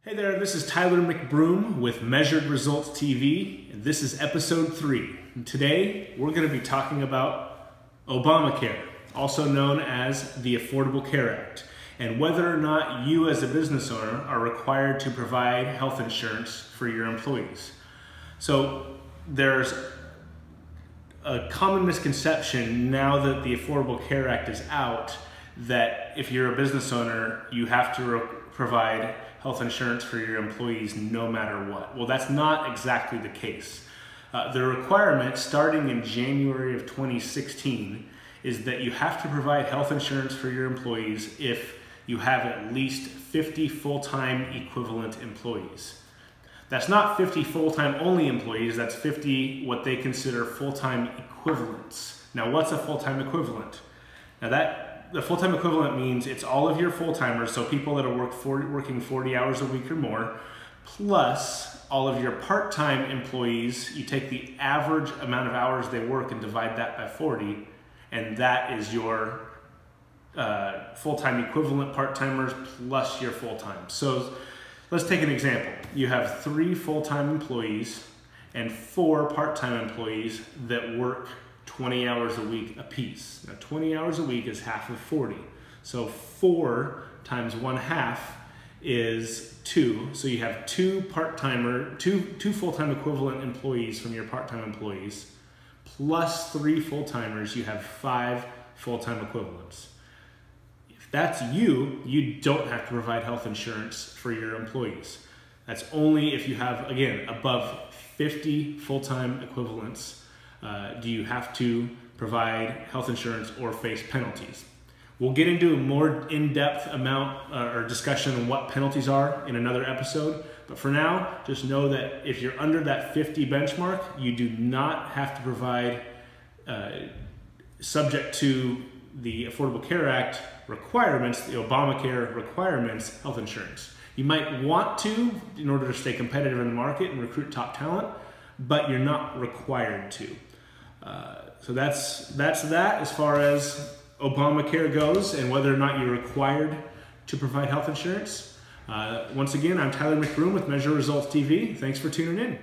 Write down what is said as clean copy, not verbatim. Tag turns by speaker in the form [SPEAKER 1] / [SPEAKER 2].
[SPEAKER 1] Hey there, this is Tyler McBroom with Measured Results TV, and this is episode 3. And today, we're going to be talking about Obamacare, also known as the Affordable Care Act, and whether or not you as a business owner are required to provide health insurance for your employees. So there's a common misconception now that the Affordable Care Act is out that if you're a business owner, you have to provide health insurance for your employees no matter what. Well, that's not exactly the case. The requirement starting in January of 2016 is that you have to provide health insurance for your employees if you have at least 50 full-time equivalent employees. That's not 50 full-time only employees, that's 50 what they consider full-time equivalents. Now, what's a full-time equivalent? Now the full-time equivalent means it's all of your full-timers, so people that are working 40 hours a week or more, plus all of your part-time employees. You take the average amount of hours they work and divide that by 40, and that is your full-time equivalent part-timers plus your full-time. So let's take an example. You have 3 full-time employees and 4 part-time employees that work 20 hours a week apiece. Now 20 hours a week is half of 40. So 4 times 1/2 is 2. So you have 2 full-time equivalent employees from your part-time employees, plus 3 full-timers, you have 5 full-time equivalents. If that's you, you don't have to provide health insurance for your employees. That's only if you have, again, above 50 full-time equivalents. Do you have to provide health insurance or face penalties? We'll get into a more in-depth or discussion on what penalties are in another episode, but for now, just know that if you're under that 50 benchmark, you do not have to provide, subject to the Affordable Care Act requirements, the Obamacare requirements, health insurance. You might want to in order to stay competitive in the market and recruit top talent, but you're not required to. So that's that as far as Obamacare goes and whether or not you're required to provide health insurance. Once again, I'm Tyler McBroom with Measured Results TV. Thanks for tuning in.